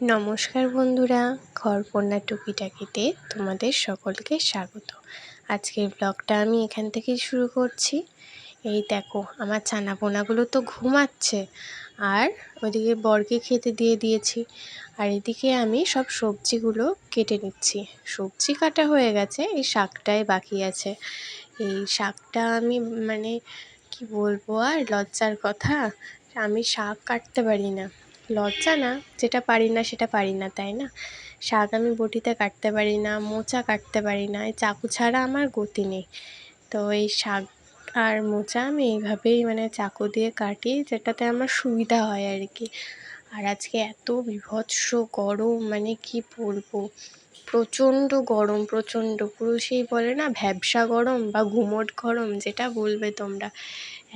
নমস্কার বন্ধুরা, ঘরকন্নার টুকিটাকিতে তোমাদের সকলকে স্বাগত। আজকের ব্লগটা আমি এখান থেকেই শুরু করছি। এই দেখো, আমার ছানাপোনাগুলো তো ঘুমাচ্ছে, আর ওদিকে বরকে খেতে দিয়ে দিয়েছি, আর এদিকে আমি সব সবজিগুলো কেটে নিচ্ছি। সবজি কাটা হয়ে গেছে, এই শাকটাই বাকি আছে। এই শাকটা আমি কি বলবো, আর লজ্জার কথা, আমি শাক কাটতে পারি না। লজ্জা না, যেটা পারি না সেটা পারি না, তাই না? শাক আমি বটিতে কাটতে পারি না, মোচা কাটতে পারি না, এই চাকু ছাড়া আমার গতি নেই। তো এই শাক আর মোচা আমি এইভাবেই চাকু দিয়ে কাটি, যেটাতে আমার সুবিধা হয় আর কি। আর আজকে এত বীভৎস গরম, কি বলবো, প্রচণ্ড গরম, প্রচণ্ড, পুরো সেই বলে না ভ্যাপসা গরম বা গুমোট গরম, যেটা বলবে তোমরা,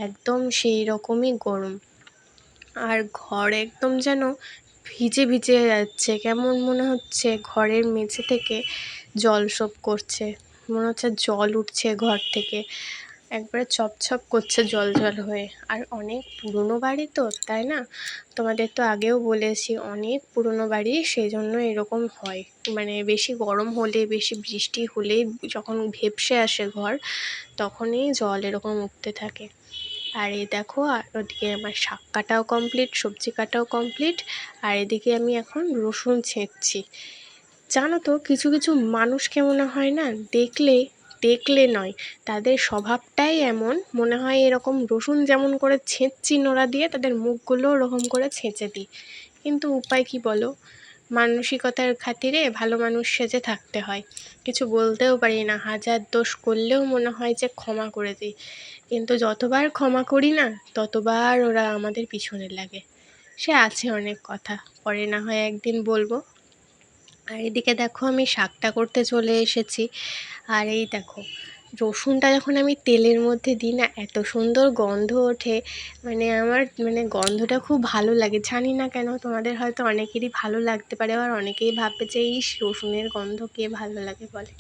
একদম সেই রকমই গরম। আর ঘর একদম যেন ভিজে ভিজে যাচ্ছে, কেমন মনে হচ্ছে ঘরের মেঝে থেকে জল সোপ করছে, মনে হচ্ছে জল উঠছে ঘর থেকে, একবারে চপচপ করছে জল জল হয়ে। আর অনেক পুরনো বাড়ি তো, তাই না? তোমাদের তো আগেও বলেছি, অনেক পুরনো বাড়ি, সেই জন্য এরকম হয়। বেশি গরম হলে, বেশি বৃষ্টি হলেই, যখন ভেপসে আসে ঘর, তখনই জল এরকম উঠতে থাকে। আর এই দেখো, আর ওদিকে আমার শাক কাটাও কমপ্লিট, সবজি কাটাও কমপ্লিট, আর এদিকে আমি এখন রসুন ছেঁচছি। জানো তো, কিছু কিছু মানুষকে মনে হয় না, দেখলে দেখলে নয়, তাদের স্বভাবটাই এমন, মনে হয় এরকম রসুন যেমন করে ছেঁচছি নোড়া দিয়ে, তাদের মুখগুলো ওরকম করে ছেঁচে দিই। কিন্তু উপায় কি বলো? মানসিকতার খাতিরে ভালো মানুষ সেজে থাকতে হয়। কিছু বলতেও পারি না, হাজার দোষ করলেও মনে হয় যে ক্ষমা করে দিই। কিন্তু যতবার ক্ষমা করি না, ততবার ওরা আমাদের পিছনে লাগে। সে আছে অনেক কথা, পরে না হয় একদিন বলবো। আর এদিকে দেখো, আমি শাকটা করতে চলে এসেছি। আর এই দেখো, রসুনটা যখন আমি তেলের মধ্যে দিই না, এত সুন্দর গন্ধ ওঠে, আমার গন্ধটা খুব ভালো লাগে। জানি না কেন, তোমাদের হয়তো অনেকেরই ভালো লাগতে পারে, আবার অনেকেই ভাববে যে এই রসুনের গন্ধ কে ভালো লাগে বলে।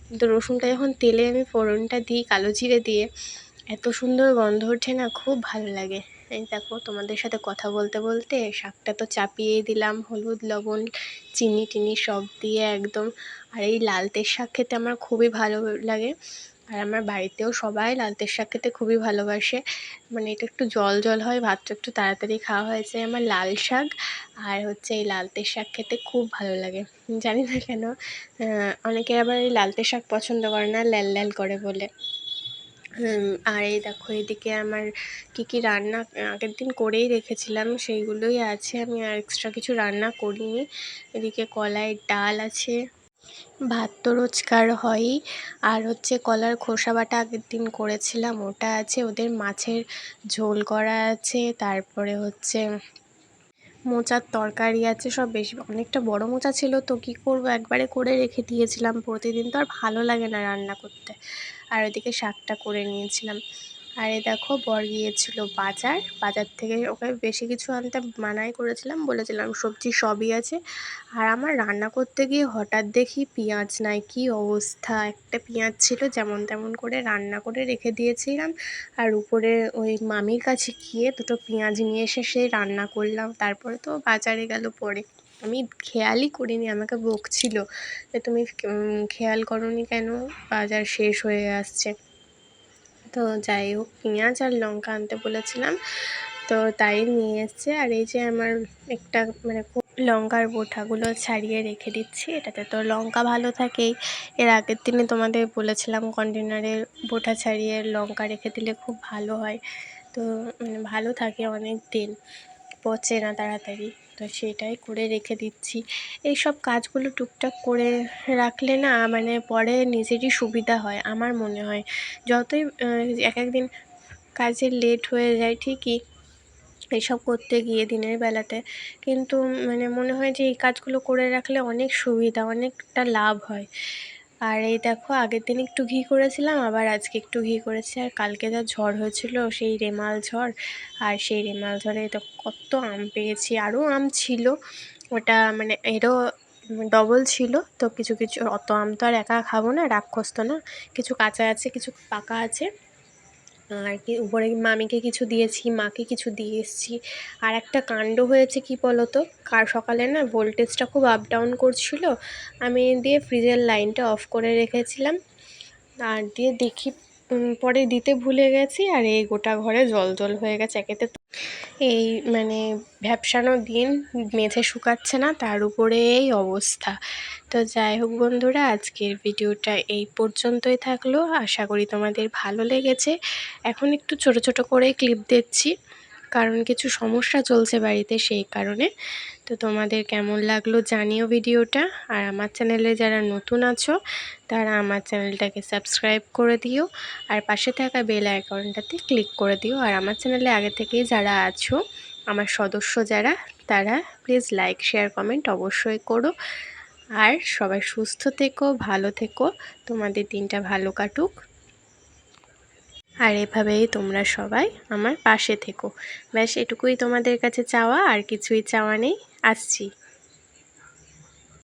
কিন্তু রসুনটা যখন তেলে আমি ফোড়নটা দিই কালো জিরে দিয়ে, এত সুন্দর গন্ধ ওঠে না, খুব ভালো লাগে। এই দেখো, তোমাদের সাথে কথা বলতে বলতে শাকটা তো চাপিয়েই দিলাম, হলুদ লবণ চিনি টিনি সব দিয়ে একদম। আর এই লালতের শাক খেতে আমার খুবই ভালো লাগে, আর আমার বাড়িতেও সবাই লালতের শাক খেতে খুবই ভালোবাসে। এটা একটু জল জল হয়, ভাতটা একটু তাড়াতাড়ি খাওয়া হয়ে যায়। আমার লাল শাক আর হচ্ছে এই লালতের শাক খেতে খুব ভালো লাগে। জানি না কেন, অনেকে আবার এই লালতের শাক পছন্দ করে না, ল্যাল ল্যাল করে বলে। আর এই দেখো, এদিকে আমার কি কি রান্না আগের দিন করেই রেখেছিলাম, সেইগুলোই আছে, আমি আর এক্সট্রা কিছু রান্না করিনি। এদিকে কলাইয়ের ডাল আছে, ভাত তো রোজকার হয়ই, আর হচ্ছে কলার খোসা বাটা আগের দিন করেছিলাম, ওটা আছে, ওদের মাছের ঝোল করা আছে, তারপরে হচ্ছে মোচার তরকারি আছে, সব বেশি অনেকটা বড় মোচা ছিল তো কী করবো, একবারে করে রেখে দিয়েছিলাম। প্রতিদিন তো আর ভালো লাগে না রান্না করতে। আর ওদিকে শাকটা করে নিয়েছিলাম। আর এই দেখো, বর গিয়েছিল বাজার থেকে ওকে বেশি কিছু আনতে মানাই করেছিলাম, বলেছিলাম সবজি সবই আছে। আর আমার রান্না করতে গিয়ে হঠাৎ দেখি পেঁয়াজ নাই, কি অবস্থা! একটা পেঁয়াজ ছিল, যেমন তেমন করে রান্না করে রেখে দিয়েছিলাম, আর উপরে ওই মামির কাছে গিয়ে দুটো পেঁয়াজ নিয়ে এসে সে রান্না করলাম। তারপরে তো বাজারে গেল পরে, আমি খেয়ালই করিনি, আমাকে বকছিল যে তুমি খেয়াল করোনি কেন, বাজার শেষ হয়ে আসছে। তো যাই হোক, পেঁয়াজ আর লঙ্কা আনতে বলেছিলাম, তো তাই নিয়ে এসছে। আর এই যে আমার একটা লঙ্কার বোঁটাগুলো ছাড়িয়ে রেখে দিচ্ছি, এটাতে তো লঙ্কা ভালো থাকেই। এর আগের দিনে তোমাদের বলেছিলাম কন্টেনারের বোঁটা ছাড়িয়ে লঙ্কা রেখে দিলে খুব ভালো হয়, তো ভালো থাকে অনেক দিন, পচে না তাড়াতাড়ি। তো সেটাই করে রেখে দিচ্ছি। এইসব কাজগুলো টুকটাক করে রাখলে না, পরে নিজেরই সুবিধা হয় আমার মনে হয়। যতই এক একদিন কাজে লেট হয়ে যায় ঠিকই এসব করতে গিয়ে দিনের বেলাতে, কিন্তু মনে হয় যে এই কাজগুলো করে রাখলে অনেক সুবিধা, অনেকটা লাভ হয়। আর এই দেখো, আগের দিন একটু ঘি করেছিলাম, আবার আজকে একটু ঘি করেছি। আর কালকে যা ঝড় হয়েছিল, সেই রেমাল ঝড়, আর সেই রেমাল ঝড়ে তো কত আম পেয়েছি, আরও আম ছিল, ওটা এরও ডবল ছিল। তো কিছু কিছু, অত আম তো আর একা খাবো না, রাক্ষস তো না, কিছু কাঁচা আছে কিছু পাকা আছে, আর কি উপরে মামিকে কিছু দিয়েছি, মাকে কিছু দিয়ে এসেছি। আর একটা কাণ্ড হয়েছে কি বলো তো, সকালে না ভোল্টেজটা খুব আপ ডাউন করছিল, আমি দিয়ে ফ্রিজের লাইনটা অফ করে রেখেছিলাম, আর দিয়ে দেখি পরে দিতে ভুলে গেছি, আর এই গোটা ঘরে জল জল হয়ে গেছে। একেতে এই মানে ভ্যাপসানো দিন, মেঝে শুকাচ্ছে না, তার উপরে এই অবস্থা। তো যাই হোক বন্ধুরা, আজকের ভিডিওটা এই পর্যন্তই থাকলো। আশা করি তোমাদের ভালো লেগেছে। এখন একটু ছোট ছোট করে ক্লিপ দিচ্ছি, কারণ কিছু সমস্যা চলছে বাড়িতে, সেই কারণে। তো তোমাদের কেমন লাগলো জানিও ভিডিওটা। আর আমার চ্যানেলে যারা নতুন আছো তারা আমার চ্যানেলটাকে সাবস্ক্রাইব করে দিও, আর পাশে থাকা বেল আইকনটাতে ক্লিক করে দিও। আর আমার চ্যানেলে আগে থেকেই যারা আছো, আমার সদস্য যারা, তারা প্লিজ লাইক শেয়ার কমেন্ট অবশ্যই করো। আর সবাই সুস্থ থেকো, ভালো থেকো, তোমাদের দিনটা ভালো কাটুক। আর এভাবেই তোমরা সবাই আমার পাশে থেকো। ব্যাস এটুকুই তোমাদের কাছে চাওয়া, আর কিছুই চাওয়া নেই। আসছি।